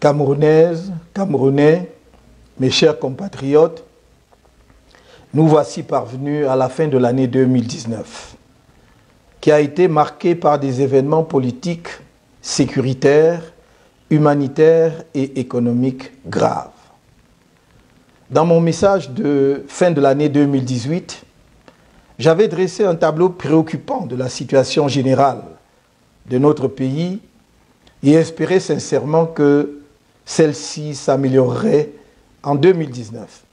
Camerounaises, Camerounais, mes chers compatriotes, nous voici parvenus à la fin de l'année 2019, qui a été marquée par des événements politiques, sécuritaires, humanitaires et économiques graves. Dans mon message de fin de l'année 2018, j'avais dressé un tableau préoccupant de la situation générale de notre pays et espérais sincèrement que celle-ci s'améliorerait en 2019.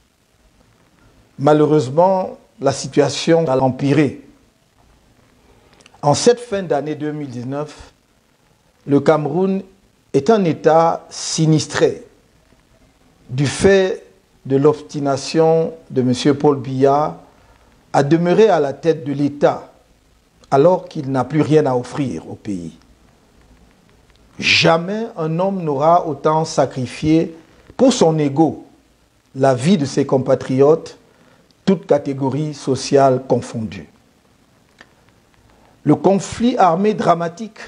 Malheureusement, la situation a empiré. En cette fin d'année 2019, le Cameroun est un État sinistré du fait de l'obstination de M. Paul Biya à demeurer à la tête de l'État alors qu'il n'a plus rien à offrir au pays. Jamais un homme n'aura autant sacrifié pour son ego la vie de ses compatriotes, toutes catégories sociales confondues. Le conflit armé dramatique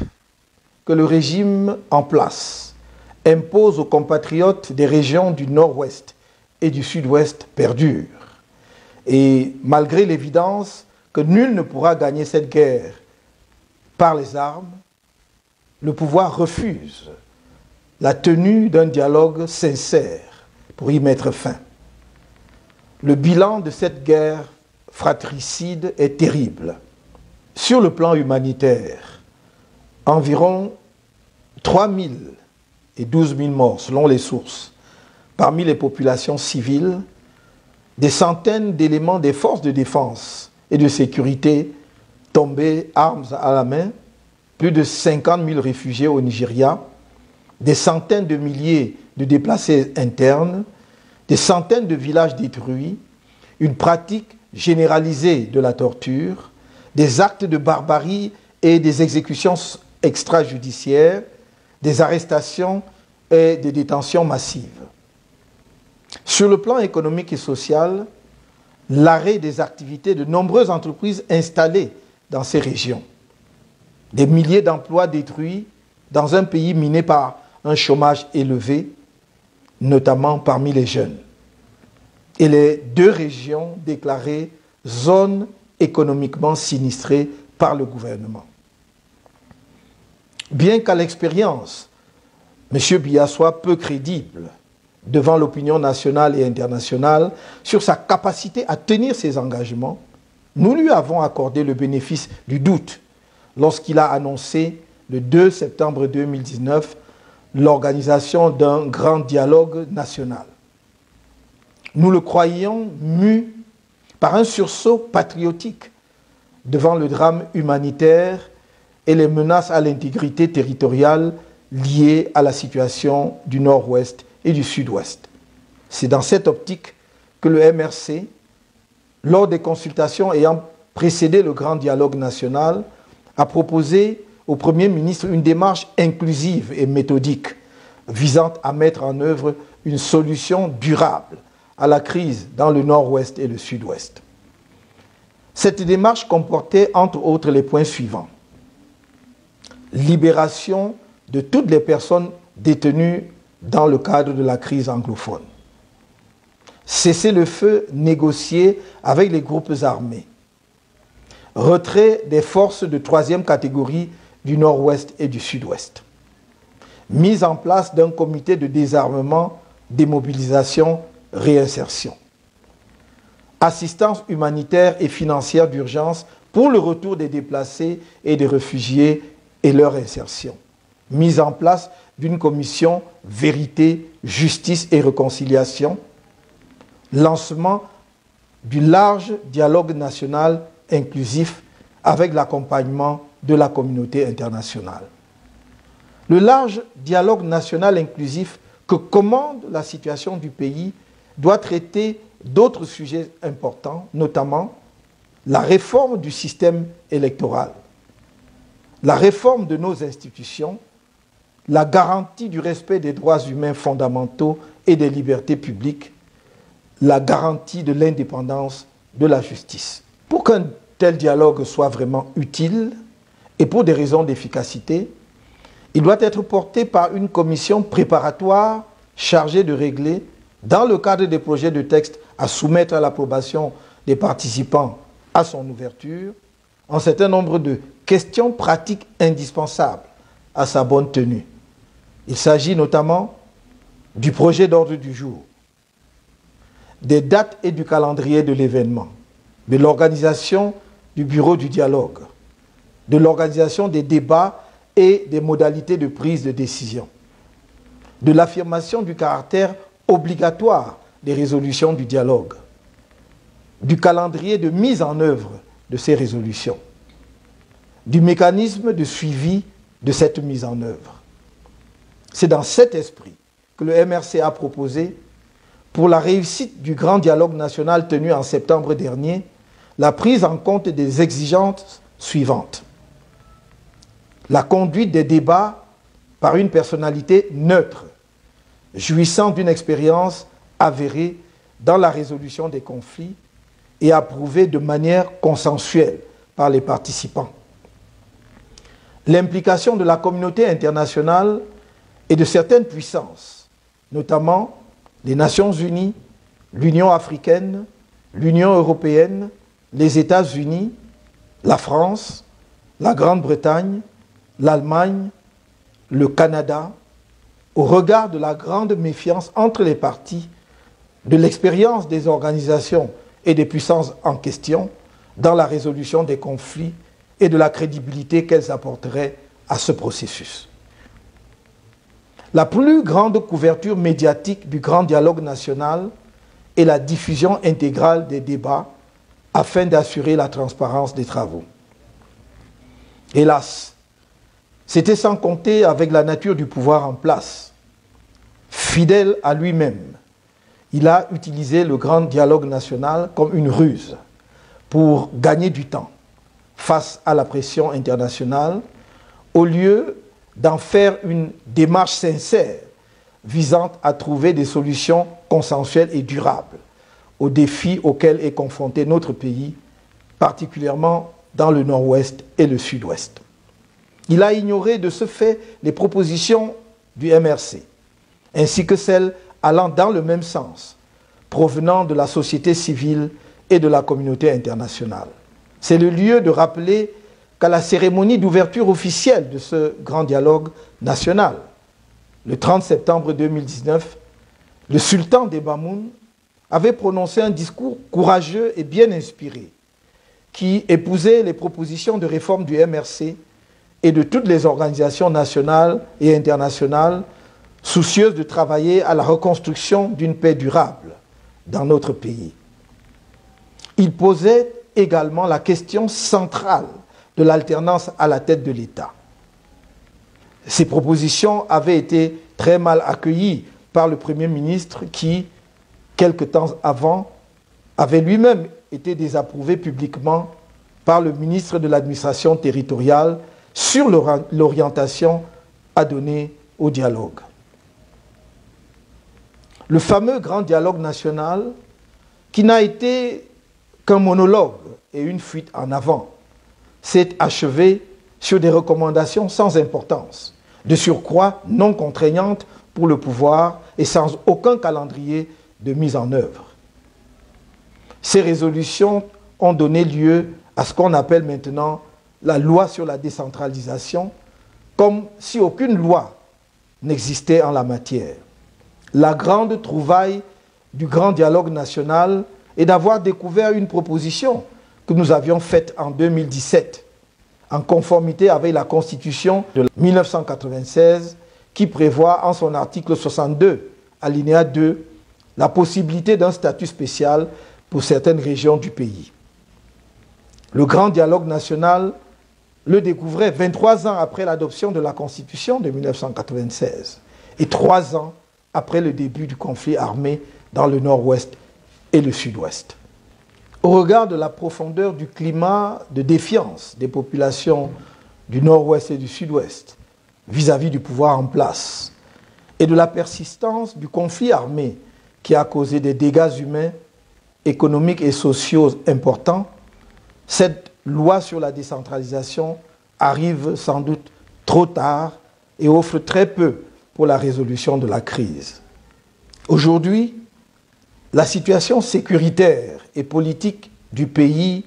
que le régime en place impose aux compatriotes des régions du nord-ouest et du sud-ouest perdure. Et malgré l'évidence que nul ne pourra gagner cette guerre par les armes, le pouvoir refuse la tenue d'un dialogue sincère pour y mettre fin. Le bilan de cette guerre fratricide est terrible. Sur le plan humanitaire, environ 3 000 et 12 000 morts selon les sources parmi les populations civiles, des centaines d'éléments des forces de défense et de sécurité tombés armes à la main, plus de 50 000 réfugiés au Nigeria, des centaines de milliers de déplacés internes, des centaines de villages détruits, une pratique généralisée de la torture, des actes de barbarie et des exécutions extrajudiciaires, des arrestations et des détentions massives. Sur le plan économique et social, l'arrêt des activités de nombreuses entreprises installées dans ces régions, des milliers d'emplois détruits dans un pays miné par un chômage élevé, notamment parmi les jeunes, et les 2 régions déclarées zones économiquement sinistrées par le gouvernement. Bien qu'à l'expérience, M. Biya soit peu crédible devant l'opinion nationale et internationale sur sa capacité à tenir ses engagements, nous lui avons accordé le bénéfice du doute lorsqu'il a annoncé le 2 septembre 2019 l'organisation d'un grand dialogue national. Nous le croyions mu par un sursaut patriotique devant le drame humanitaire et les menaces à l'intégrité territoriale liées à la situation du nord-ouest et du sud-ouest. C'est dans cette optique que le MRC, lors des consultations ayant précédé le grand dialogue national, a proposé au Premier ministre une démarche inclusive et méthodique visant à mettre en œuvre une solution durable à la crise dans le nord-ouest et le sud-ouest. Cette démarche comportait entre autres les points suivants. Libération de toutes les personnes détenues dans le cadre de la crise anglophone. Cessez-le-feu négocié avec les groupes armés. Retrait des forces de 3e catégorie du nord-ouest et du sud-ouest. Mise en place d'un comité de désarmement, démobilisation, réinsertion. Assistance humanitaire et financière d'urgence pour le retour des déplacés et des réfugiés et leur insertion. Mise en place d'une commission vérité, justice et réconciliation. Lancement du large dialogue national inclusif avec l'accompagnement de la communauté internationale. Le large dialogue national inclusif que commande la situation du pays doit traiter d'autres sujets importants, notamment la réforme du système électoral, la réforme de nos institutions, la garantie du respect des droits humains fondamentaux et des libertés publiques, la garantie de l'indépendance de la justice. Pour qu'un tel dialogue soit vraiment utile, et pour des raisons d'efficacité, Il doit être porté par une commission préparatoire chargée de régler, dans le cadre des projets de texte à soumettre à l'approbation des participants à son ouverture, un certain nombre de questions pratiques indispensables à sa bonne tenue. Il s'agit notamment du projet d'ordre du jour, des dates et du calendrier de l'événement, de l'organisation du bureau du dialogue, de l'organisation des débats et des modalités de prise de décision, de l'affirmation du caractère obligatoire des résolutions du dialogue, du calendrier de mise en œuvre de ces résolutions, du mécanisme de suivi de cette mise en œuvre. C'est dans cet esprit que le MRC a proposé, pour la réussite du grand dialogue national tenu en septembre dernier, la prise en compte des exigences suivantes. La conduite des débats par une personnalité neutre, jouissant d'une expérience avérée dans la résolution des conflits et approuvée de manière consensuelle par les participants. L'implication de la communauté internationale et de certaines puissances, notamment les Nations Unies, l'Union africaine, l'Union européenne, les États-Unis, la France, la Grande-Bretagne, l'Allemagne, le Canada, au regard de la grande méfiance entre les parties, de l'expérience des organisations et des puissances en question dans la résolution des conflits et de la crédibilité qu'elles apporteraient à ce processus. La plus grande couverture médiatique du grand dialogue national est la diffusion intégrale des débats afin d'assurer la transparence des travaux. Hélas, c'était sans compter avec la nature du pouvoir en place. Fidèle à lui-même, il a utilisé le grand dialogue national comme une ruse pour gagner du temps face à la pression internationale, au lieu d'en faire une démarche sincère visant à trouver des solutions consensuelles et durables aux défis auxquels est confronté notre pays, particulièrement dans le nord-ouest et le sud-ouest. Il a ignoré de ce fait les propositions du MRC, ainsi que celles allant dans le même sens, provenant de la société civile et de la communauté internationale. C'est le lieu de rappeler qu'à la cérémonie d'ouverture officielle de ce grand dialogue national, le 30 septembre 2019, le sultan des Mamoun avait prononcé un discours courageux et bien inspiré, qui épousait les propositions de réforme du MRC et de toutes les organisations nationales et internationales soucieuses de travailler à la reconstruction d'une paix durable dans notre pays. Il posait également la question centrale de l'alternance à la tête de l'État. Ces propositions avaient été très mal accueillies par le Premier ministre qui, quelque temps avant, avait lui-même été désapprouvé publiquement par le ministre de l'administration territoriale sur l'orientation à donner au dialogue. Le fameux grand dialogue national, qui n'a été qu'un monologue et une fuite en avant, s'est achevé sur des recommandations sans importance, de surcroît non contraignantes pour le pouvoir et sans aucun calendrier de mise en œuvre. Ces résolutions ont donné lieu à ce qu'on appelle maintenant la loi sur la décentralisation, comme si aucune loi n'existait en la matière. La grande trouvaille du grand dialogue national est d'avoir découvert une proposition que nous avions faite en 2017, en conformité avec la Constitution de 1996, qui prévoit en son article 62, alinéa 2, la possibilité d'un statut spécial pour certaines régions du pays. Le grand dialogue national le découvrait 23 ans après l'adoption de la Constitution de 1996 et 3 ans après le début du conflit armé dans le nord-ouest et le sud-ouest. Au regard de la profondeur du climat de défiance des populations du nord-ouest et du sud-ouest vis-à-vis du pouvoir en place et de la persistance du conflit armé qui a causé des dégâts humains, économiques et sociaux importants, cette loi sur la décentralisation arrive sans doute trop tard et offre très peu pour la résolution de la crise. Aujourd'hui, la situation sécuritaire et politique du pays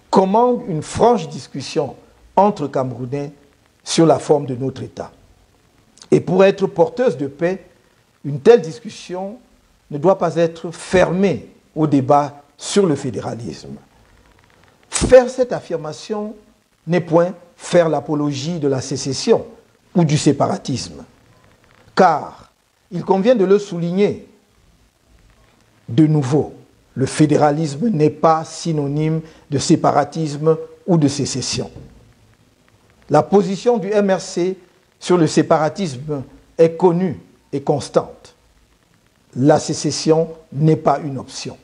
commande une franche discussion entre Camerounais sur la forme de notre État. Et pour être porteuse de paix, une telle discussion ne doit pas être fermée au débat sur le fédéralisme. Faire cette affirmation n'est point faire l'apologie de la sécession ou du séparatisme, car il convient de le souligner. De nouveau, le fédéralisme n'est pas synonyme de séparatisme ou de sécession. La position du MRC sur le séparatisme est connue et constante. La sécession n'est pas une option.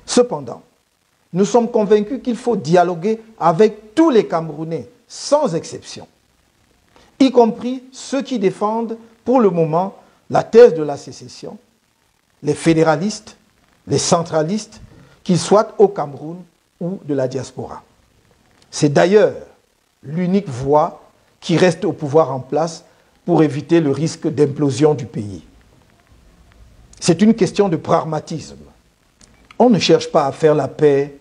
Cependant, nous sommes convaincus qu'il faut dialoguer avec tous les Camerounais, sans exception, y compris ceux qui défendent pour le moment la thèse de la sécession, les fédéralistes, les centralistes, qu'ils soient au Cameroun ou de la diaspora. C'est d'ailleurs l'unique voie qui reste au pouvoir en place pour éviter le risque d'implosion du pays. C'est une question de pragmatisme. On ne cherche pas à faire la paix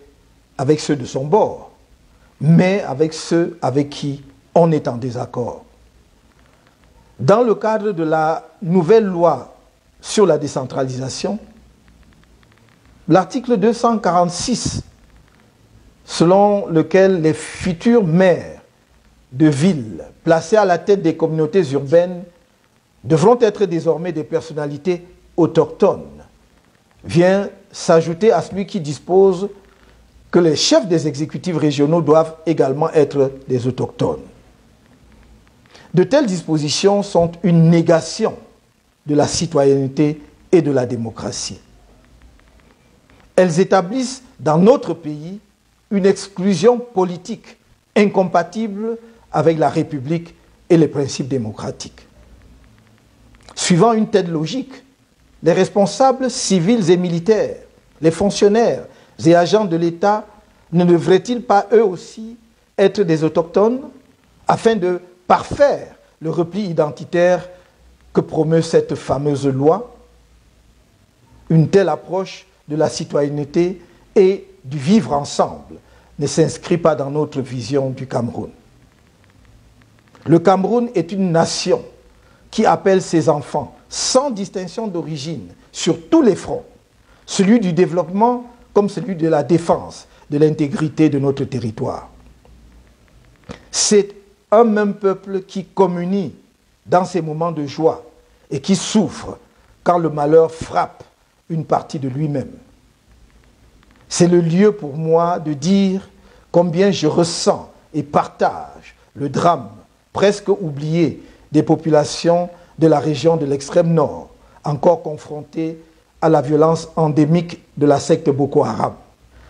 avec ceux de son bord, mais avec ceux avec qui on est en désaccord. Dans le cadre de la nouvelle loi sur la décentralisation, l'article 246, selon lequel les futurs maires de villes placés à la tête des communautés urbaines devront être désormais des personnalités autochtones, vient s'ajouter à celui qui dispose que les chefs des exécutifs régionaux doivent également être des autochtones. De telles dispositions sont une négation de la citoyenneté et de la démocratie. Elles établissent dans notre pays une exclusion politique incompatible avec la République et les principes démocratiques. Suivant une telle logique, les responsables civils et militaires, les fonctionnaires et agents de l'État ne devraient-ils pas eux aussi être des autochtones afin de parfaire le repli identitaire que promeut cette fameuse loi? Une telle approche de la citoyenneté et du vivre ensemble ne s'inscrit pas dans notre vision du Cameroun. Le Cameroun est une nation qui appelle ses enfants, sans distinction d'origine, sur tous les fronts, celui du développement comme celui de la défense de l'intégrité de notre territoire. C'est un même peuple qui communie dans ces moments de joie et qui souffre quand le malheur frappe une partie de lui-même. C'est le lieu pour moi de dire combien je ressens et partage le drame presque oublié des populations de la région de l'extrême nord, encore confrontées à la violence endémique de la secte Boko Haram.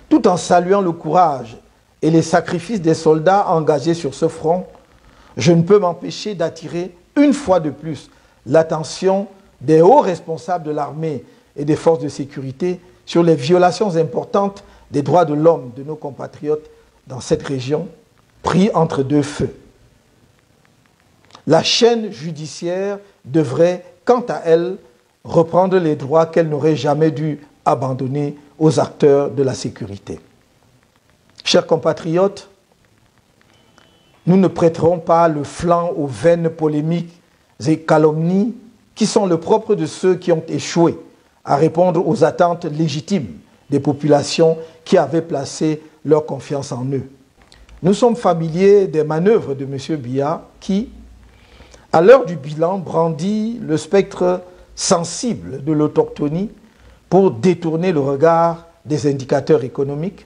Tout en saluant le courage et les sacrifices des soldats engagés sur ce front, je ne peux m'empêcher d'attirer une fois de plus l'attention des hauts responsables de l'armée et des forces de sécurité sur les violations importantes des droits de l'homme de nos compatriotes dans cette région, pris entre deux feux. La chaîne judiciaire devrait, quant à elle, reprendre les droits qu'elle n'aurait jamais dû abandonner aux acteurs de la sécurité. Chers compatriotes, nous ne prêterons pas le flanc aux vaines polémiques et calomnies qui sont le propre de ceux qui ont échoué à répondre aux attentes légitimes des populations qui avaient placé leur confiance en eux. Nous sommes familiers des manœuvres de M. Biya qui, à l'heure du bilan, brandit le spectre sensible de l'autochtonie pour détourner le regard des indicateurs économiques,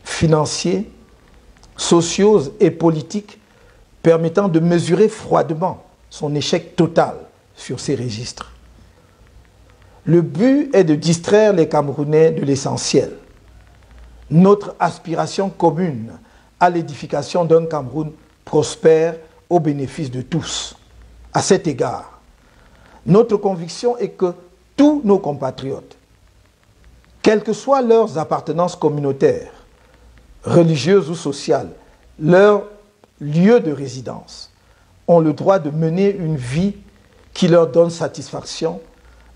financiers, sociaux et politiques permettant de mesurer froidement son échec total sur ces registres. Le but est de distraire les Camerounais de l'essentiel. Notre aspiration commune à l'édification d'un Cameroun prospère au bénéfice de tous. À cet égard, notre conviction est que tous nos compatriotes, quelles que soient leurs appartenances communautaires, religieuses ou sociales, leur lieu de résidence, ont le droit de mener une vie qui leur donne satisfaction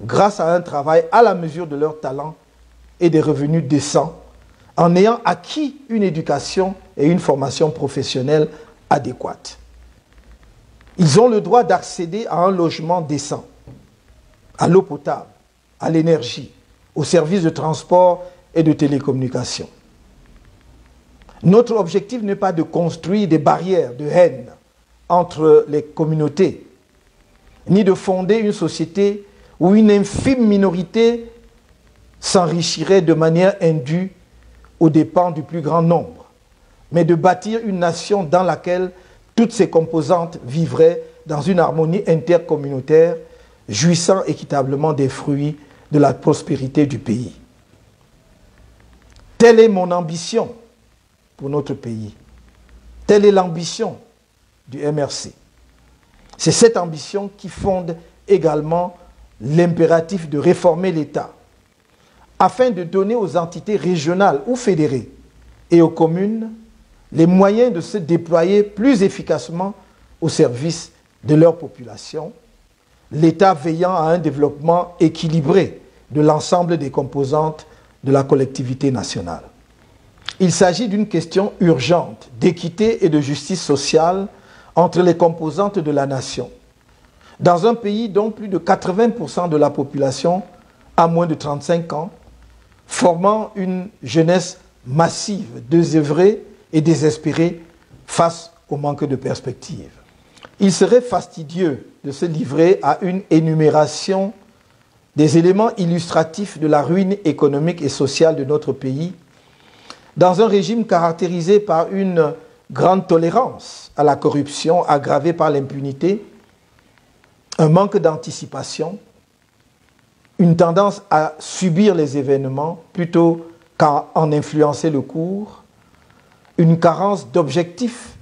grâce à un travail à la mesure de leur talent et des revenus décents, en ayant acquis une éducation et une formation professionnelle adéquates. Ils ont le droit d'accéder à un logement décent, à l'eau potable, à l'énergie, aux services de transport et de télécommunication. Notre objectif n'est pas de construire des barrières de haine entre les communautés, ni de fonder une société où une infime minorité s'enrichirait de manière indue aux dépens du plus grand nombre, mais de bâtir une nation dans laquelle toutes ses composantes vivraient dans une harmonie intercommunautaire, jouissant équitablement des fruits de la prospérité du pays. Telle est mon ambition pour notre pays. Telle est l'ambition du MRC. C'est cette ambition qui fonde également l'impératif de réformer l'État, afin de donner aux entités régionales ou fédérées et aux communes les moyens de se déployer plus efficacement au service de leur population, l'État veillant à un développement équilibré de l'ensemble des composantes de la collectivité nationale. Il s'agit d'une question urgente d'équité et de justice sociale entre les composantes de la nation. Dans un pays dont plus de 80% de la population a moins de 35 ans, formant une jeunesse massive, désœuvrée et désespérée face au manque de perspectives. Il serait fastidieux de se livrer à une énumération des éléments illustratifs de la ruine économique et sociale de notre pays, dans un régime caractérisé par une grande tolérance à la corruption aggravée par l'impunité, un manque d'anticipation, une tendance à subir les événements plutôt qu'à en influencer le cours, une carence d'objectifs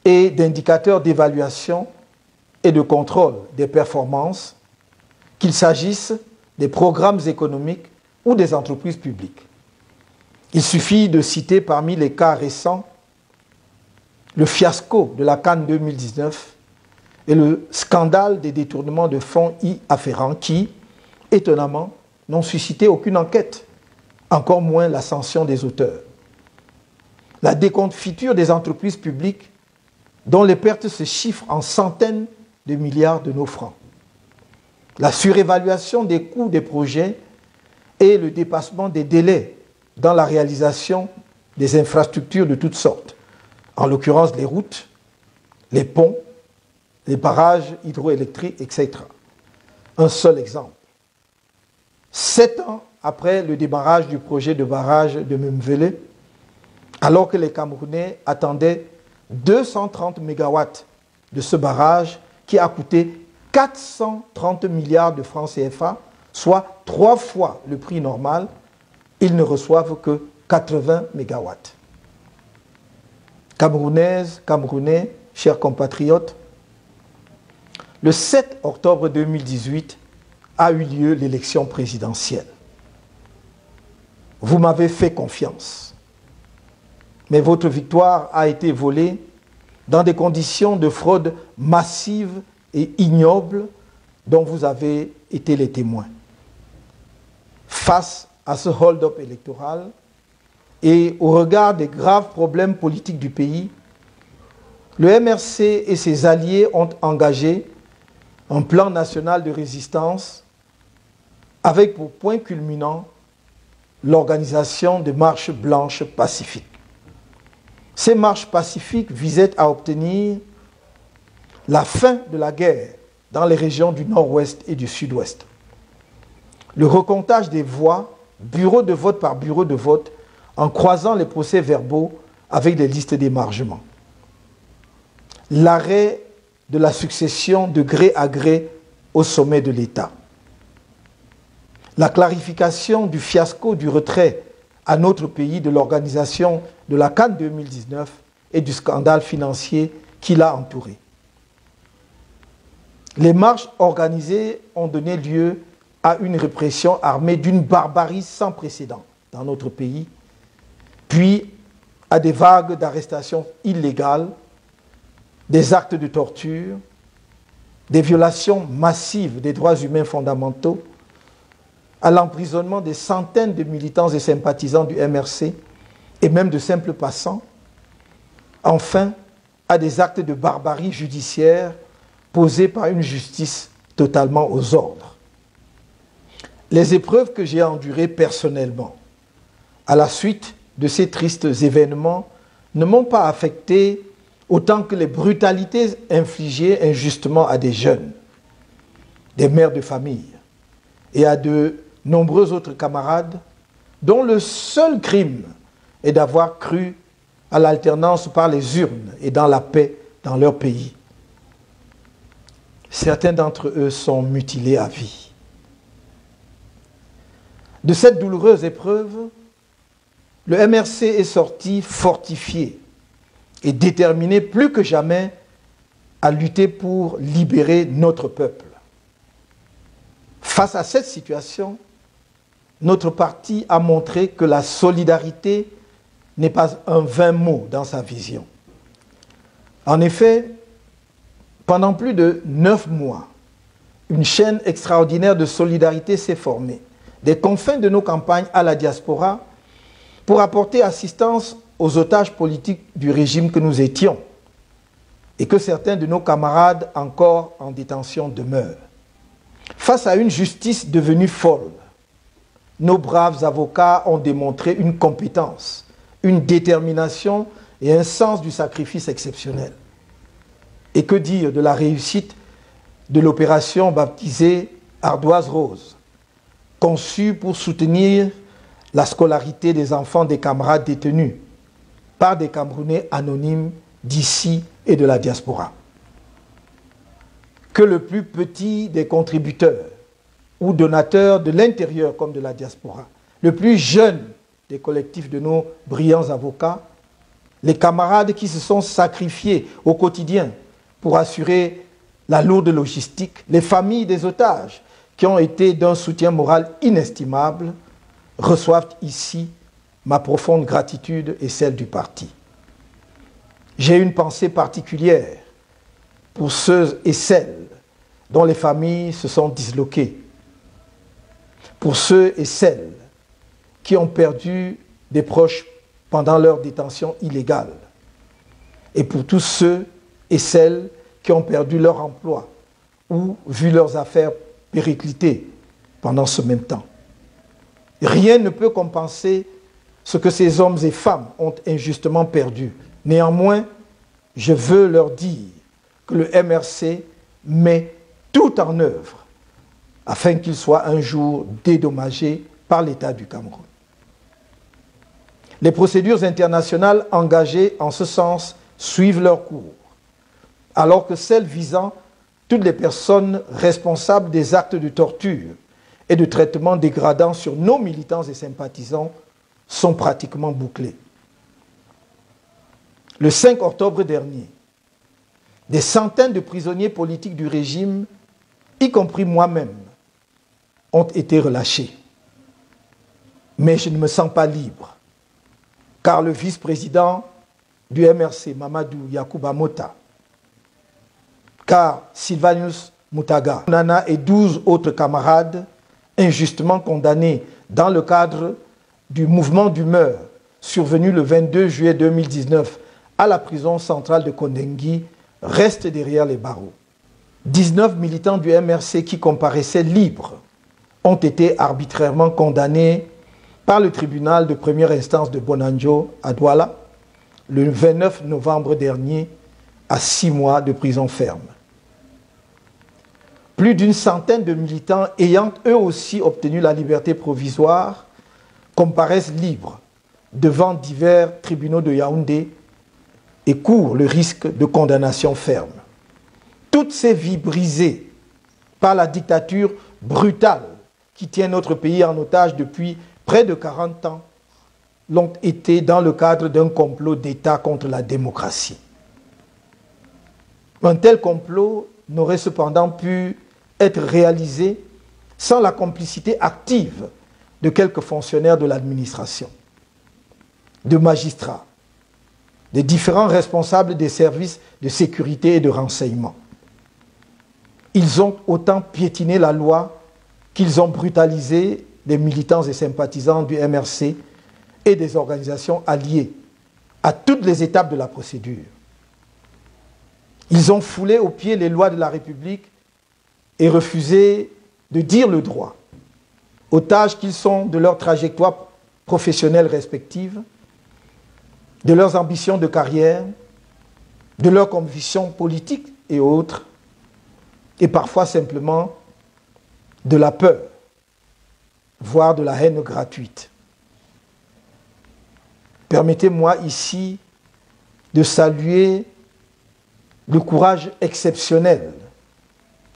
et d'indicateurs d'évaluation et de contrôle des performances, qu'il s'agisse des programmes économiques ou des entreprises publiques. Il suffit de citer parmi les cas récents le fiasco de la Cannes 2019 et le scandale des détournements de fonds y afférents qui, étonnamment, n'ont suscité aucune enquête, encore moins la sanction des auteurs. La déconfiture des entreprises publiques dont les pertes se chiffrent en centaines de milliards de nos francs. La surévaluation des coûts des projets et le dépassement des délais dans la réalisation des infrastructures de toutes sortes, en l'occurrence les routes, les ponts, les barrages hydroélectriques, etc. Un seul exemple. 7 ans après le démarrage du projet de barrage de Memvele, alors que les Camerounais attendaient 230 mégawatts de ce barrage qui a coûté 430 milliards de francs CFA, soit 3 fois le prix normal, ils ne reçoivent que 80 mégawatts. Camerounaises, Camerounais, chers compatriotes, le 7 octobre 2018 a eu lieu l'élection présidentielle. Vous m'avez fait confiance, mais votre victoire a été volée dans des conditions de fraude massive et ignoble dont vous avez été les témoins. Face à ce hold-up électoral et au regard des graves problèmes politiques du pays, le MRC et ses alliés ont engagé un plan national de résistance avec pour point culminant l'organisation de marches blanches pacifiques. Ces marches pacifiques visaient à obtenir la fin de la guerre dans les régions du nord-ouest et du sud-ouest. Le recomptage des voix, bureau de vote par bureau de vote, en croisant les procès-verbaux avec des listes d'émargement. L'arrêt de la succession de gré à gré au sommet de l'État. La clarification du fiasco du retrait à notre pays de l'organisation de la Cannes 2019 et du scandale financier qui l'a entouré. Les marches organisées ont donné lieu à une répression armée d'une barbarie sans précédent dans notre pays, puis à des vagues d'arrestations illégales, des actes de torture, des violations massives des droits humains fondamentaux, à l'emprisonnement des centaines de militants et sympathisants du MRC et même de simples passants, enfin à des actes de barbarie judiciaire posés par une justice totalement aux ordres. Les épreuves que j'ai endurées personnellement à la suite de ces tristes événements ne m'ont pas affecté autant que les brutalités infligées injustement à des jeunes, des mères de famille et à de nombreux autres camarades dont le seul crime est d'avoir cru à l'alternance par les urnes et dans la paix dans leur pays. Certains d'entre eux sont mutilés à vie. De cette douloureuse épreuve, le MRC est sorti fortifié et déterminé plus que jamais à lutter pour libérer notre peuple. Face à cette situation, notre parti a montré que la solidarité n'est pas un vain mot dans sa vision. En effet, pendant plus de 9 mois, une chaîne extraordinaire de solidarité s'est formée, des confins de nos campagnes à la diaspora, pour apporter assistance aux otages politiques du régime que nous étions et que certains de nos camarades encore en détention demeurent. Face à une justice devenue folle, nos braves avocats ont démontré une compétence, une détermination et un sens du sacrifice exceptionnel. Et que dire de la réussite de l'opération baptisée Ardoise Rose, conçue pour soutenir la scolarité des enfants des camarades détenus par des Camerounais anonymes d'ici et de la diaspora. Que le plus petit des contributeurs ou donateurs de l'intérieur comme de la diaspora, le plus jeune des collectifs de nos brillants avocats, les camarades qui se sont sacrifiés au quotidien pour assurer la lourde logistique, les familles des otages qui ont été d'un soutien moral inestimable, reçoivent ici ma profonde gratitude et celle du parti. J'ai une pensée particulière pour ceux et celles dont les familles se sont disloquées, pour ceux et celles qui ont perdu des proches pendant leur détention illégale, et pour tous ceux et celles qui ont perdu leur emploi ou vu leurs affaires péricliter pendant ce même temps. Rien ne peut compenser ce que ces hommes et femmes ont injustement perdu. Néanmoins, je veux leur dire que le MRC met tout en œuvre afin qu'il soit un jour dédommagé par l'État du Cameroun. Les procédures internationales engagées en ce sens suivent leur cours, alors que celles visant toutes les personnes responsables des actes de torture et de traitements dégradants sur nos militants et sympathisants sont pratiquement bouclées. Le 5 octobre dernier, des centaines de prisonniers politiques du régime, y compris moi-même, ont été relâchés. Mais je ne me sens pas libre, car le vice-président du MRC, Mamadou Yacouba Mota, car Sylvanus Moutaga, Nana et 12 autres camarades injustement condamnés dans le cadre du mouvement d'humeur survenu le 22 juillet 2019 à la prison centrale de Kondengui restent derrière les barreaux. 19 militants du MRC qui comparaissaient libres ont été arbitrairement condamnés par le tribunal de première instance de Bonanjo à Douala le 29 novembre dernier à 6 mois de prison ferme. Plus d'une centaine de militants ayant eux aussi obtenu la liberté provisoire comparaissent libres devant divers tribunaux de Yaoundé et courent le risque de condamnation ferme. Toutes ces vies brisées par la dictature brutale qui tient notre pays en otage depuis près de 40 ans l'ont été dans le cadre d'un complot d'État contre la démocratie. Un tel complot n'aurait cependant pu être réalisé sans la complicité active de quelques fonctionnaires de l'administration, de magistrats, de différents responsables des services de sécurité et de renseignement. ils ont autant piétiné la loi qu'ils ont brutalisé des militants et sympathisants du MRC et des organisations alliées à toutes les étapes de la procédure. Ils ont foulé aux pieds les lois de la République et refusé de dire le droit, otages qu'ils sont de leur trajectoire professionnelle respective, de leurs ambitions de carrière, de leurs convictions politiques et autres, et parfois simplement de la peur, voire de la haine gratuite. Permettez-moi ici de saluer le courage exceptionnel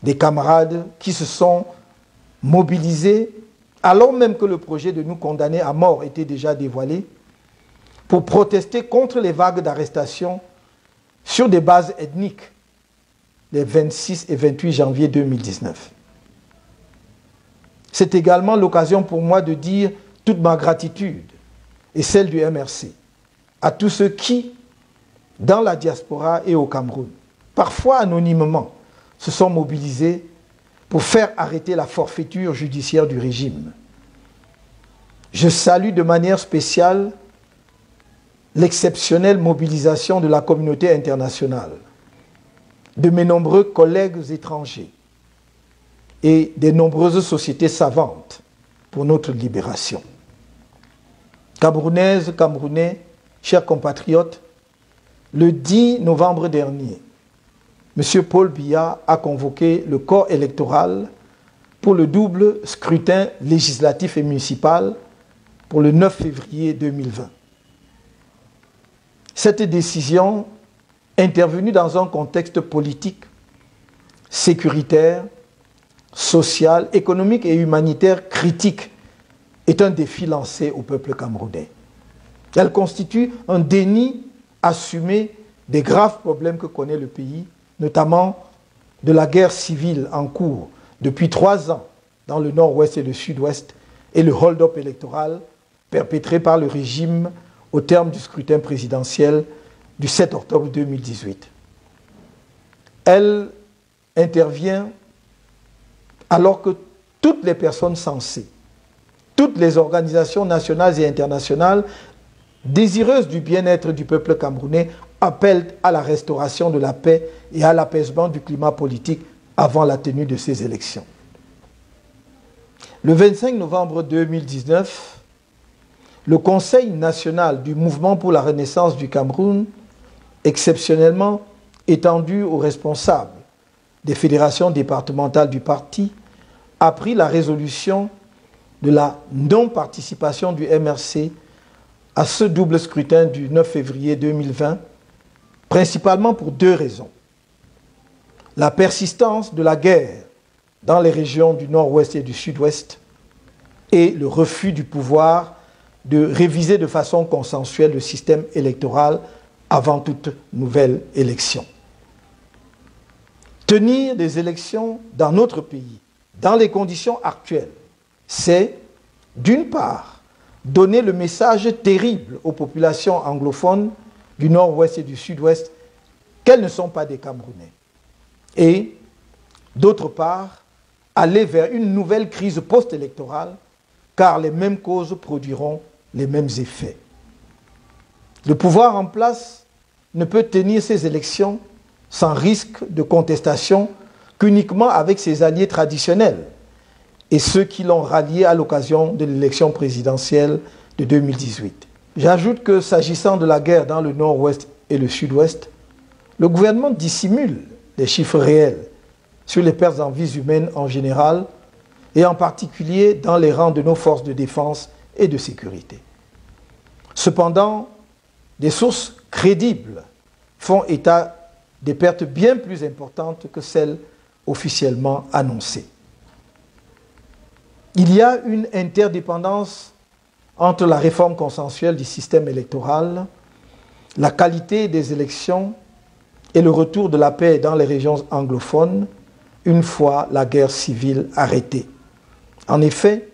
des camarades qui se sont mobilisés, alors même que le projet de nous condamner à mort était déjà dévoilé, pour protester contre les vagues d'arrestations sur des bases ethniques les 26 et 28 janvier 2019. C'est également l'occasion pour moi de dire toute ma gratitude et celle du MRC à tous ceux qui, dans la diaspora et au Cameroun, parfois anonymement, se sont mobilisés pour faire arrêter la forfaiture judiciaire du régime. Je salue de manière spéciale l'exceptionnelle mobilisation de la communauté internationale, de mes nombreux collègues étrangers et des nombreuses sociétés savantes pour notre libération. Camerounaises, Camerounais, chers compatriotes, le 10 novembre dernier, M. Paul Biya a convoqué le corps électoral pour le double scrutin législatif et municipal pour le 9 février 2020. Cette décision, intervenue dans un contexte politique, sécuritaire, social, économique et humanitaire critique, est un défi lancé au peuple camerounais. Elle constitue un déni assumé des graves problèmes que connaît le pays, notamment de la guerre civile en cours depuis 3 ans dans le nord-ouest et le sud-ouest et le hold-up électoral perpétré par le régime au terme du scrutin présidentiel du 7 octobre 2018. Elle intervient alors que toutes les personnes sensées, toutes les organisations nationales et internationales désireuses du bien-être du peuple camerounais appellent à la restauration de la paix et à l'apaisement du climat politique avant la tenue de ces élections. Le 25 novembre 2019, le Conseil national du Mouvement pour la Renaissance du Cameroun, exceptionnellement étendu aux responsables des fédérations départementales du parti, a pris la résolution de la non-participation du MRC à ce double scrutin du 9 février 2020, principalement pour 2 raisons. La persistance de la guerre dans les régions du nord-ouest et du sud-ouest et le refus du pouvoir de réviser de façon consensuelle le système électoral avant toute nouvelle élection. Tenir des élections dans notre pays, dans les conditions actuelles, c'est, d'une part, donner le message terrible aux populations anglophones du nord-ouest et du sud-ouest qu'elles ne sont pas des Camerounais. Et, d'autre part, aller vers une nouvelle crise post-électorale, car les mêmes causes produiront les mêmes effets. Le pouvoir en place ne peut tenir ces élections sans risque de contestation qu'uniquement avec ses alliés traditionnels et ceux qui l'ont rallié à l'occasion de l'élection présidentielle de 2018. J'ajoute que s'agissant de la guerre dans le nord-ouest et le sud-ouest, le gouvernement dissimule les chiffres réels sur les pertes en vies humaines en général et en particulier dans les rangs de nos forces de défense et de sécurité. Cependant, des sources crédibles font état des pertes bien plus importantes que celles officiellement annoncées. Il y a une interdépendance entre la réforme consensuelle du système électoral, la qualité des élections et le retour de la paix dans les régions anglophones une fois la guerre civile arrêtée. En effet,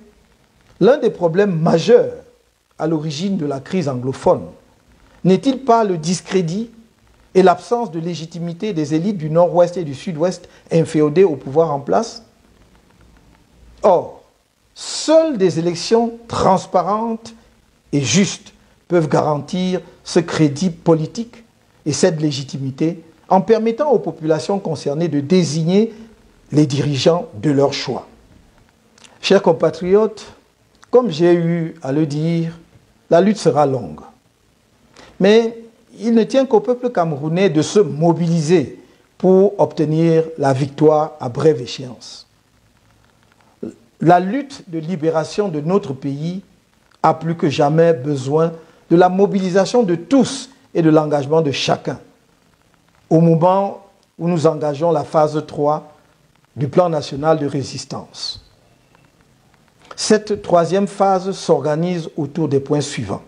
l'un des problèmes majeurs à l'origine de la crise anglophone n'est-il pas le discrédit et l'absence de légitimité des élites du Nord-Ouest et du Sud-Ouest inféodées au pouvoir en place? Or, seules des élections transparentes et justes peuvent garantir ce crédit politique et cette légitimité en permettant aux populations concernées de désigner les dirigeants de leur choix. Chers compatriotes, comme j'ai eu à le dire, la lutte sera longue. Mais il ne tient qu'au peuple camerounais de se mobiliser pour obtenir la victoire à brève échéance. La lutte de libération de notre pays a plus que jamais besoin de la mobilisation de tous et de l'engagement de chacun. Au moment où nous engageons la phase 3 du plan national de résistance. Cette troisième phase s'organise autour des points suivants.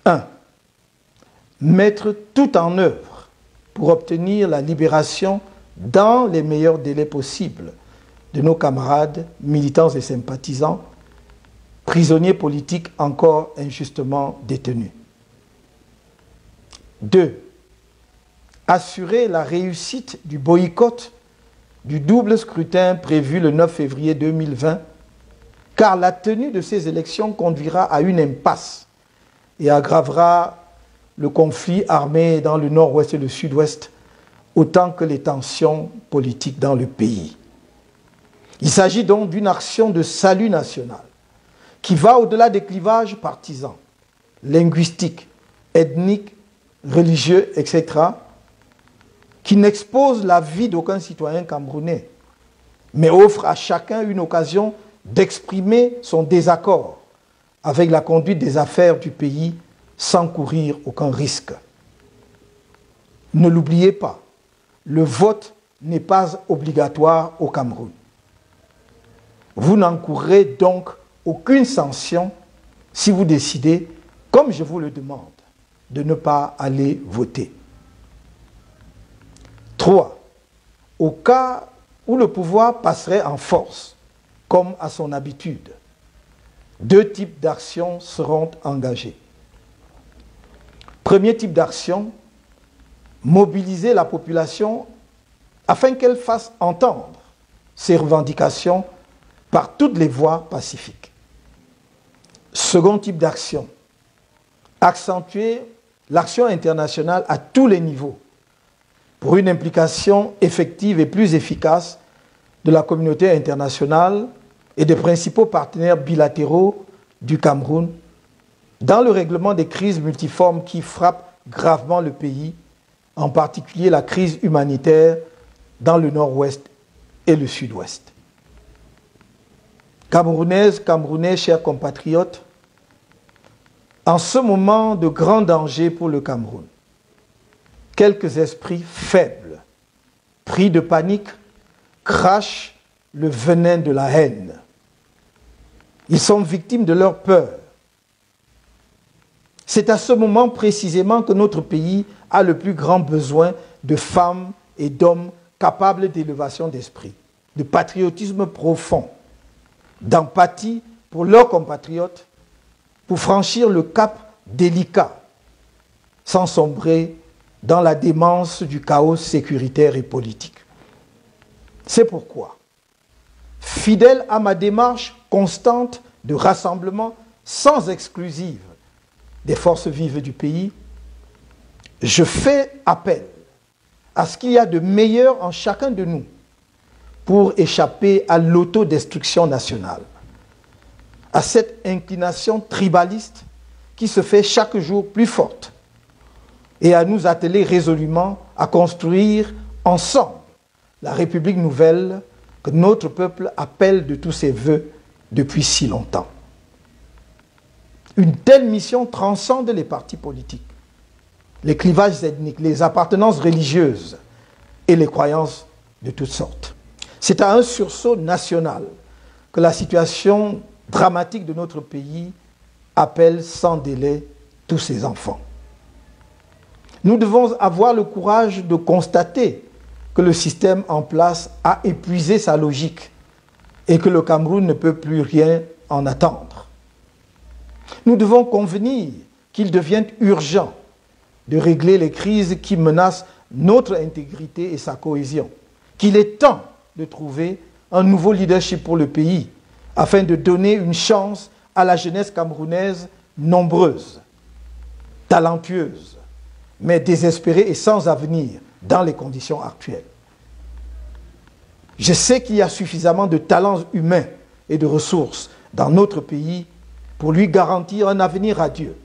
1. Mettre tout en œuvre pour obtenir la libération dans les meilleurs délais possibles de nos camarades, militants et sympathisants, prisonniers politiques encore injustement détenus. 2. Assurer la réussite du boycott du double scrutin prévu le 9 février 2020, car la tenue de ces élections conduira à une impasse et aggravera le conflit armé dans le Nord-Ouest et le Sud-Ouest, autant que les tensions politiques dans le pays. Il s'agit donc d'une action de salut national qui va au-delà des clivages partisans, linguistiques, ethniques, religieux, etc., qui n'expose la vie d'aucun citoyen camerounais, mais offre à chacun une occasion d'exprimer son désaccord avec la conduite des affaires du pays sans courir aucun risque. Ne l'oubliez pas, le vote n'est pas obligatoire au Cameroun. Vous n'encourrez donc aucune sanction si vous décidez, comme je vous le demande, de ne pas aller voter. 3. Au cas où le pouvoir passerait en force, comme à son habitude, 2 types d'actions seront engagés. Premier type d'action, mobiliser la population afin qu'elle fasse entendre ses revendications par toutes les voies pacifiques. Second type d'action, accentuer l'action internationale à tous les niveaux pour une implication effective et plus efficace de la communauté internationale et des principaux partenaires bilatéraux du Cameroun dans le règlement des crises multiformes qui frappent gravement le pays, en particulier la crise humanitaire dans le Nord-Ouest et le Sud-Ouest. Camerounaises, Camerounais, chers compatriotes, en ce moment de grand danger pour le Cameroun, quelques esprits faibles, pris de panique, crachent le venin de la haine. Ils sont victimes de leur peur. C'est à ce moment précisément que notre pays a le plus grand besoin de femmes et d'hommes capables d'élévation d'esprit, de patriotisme profond, d'empathie pour leurs compatriotes, pour franchir le cap délicat, sans sombrer dans la démence du chaos sécuritaire et politique. C'est pourquoi, fidèle à ma démarche constante de rassemblement sans exclusive des forces vives du pays, je fais appel à ce qu'il y a de meilleur en chacun de nous pour échapper à l'autodestruction nationale, à cette inclination tribaliste qui se fait chaque jour plus forte, et à nous atteler résolument à construire ensemble la République nouvelle que notre peuple appelle de tous ses vœux depuis si longtemps. Une telle mission transcende les partis politiques, les clivages ethniques, les appartenances religieuses et les croyances de toutes sortes. C'est à un sursaut national que la situation dramatique de notre pays appelle sans délai tous ses enfants. Nous devons avoir le courage de constater que le système en place a épuisé sa logique et que le Cameroun ne peut plus rien en attendre. Nous devons convenir qu'il devient urgent de régler les crises qui menacent notre intégrité et sa cohésion, qu'il est temps de trouver un nouveau leadership pour le pays afin de donner une chance à la jeunesse camerounaise nombreuse, talentueuse, mais désespérée et sans avenir dans les conditions actuelles. Je sais qu'il y a suffisamment de talents humains et de ressources dans notre pays pour lui garantir un avenir radieux.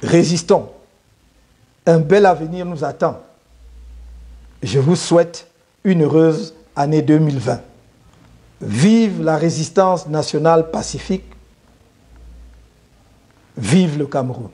Résistons. Un bel avenir nous attend. Je vous souhaite une heureuse année 2020. Vive la résistance nationale pacifique. Vive le Cameroun.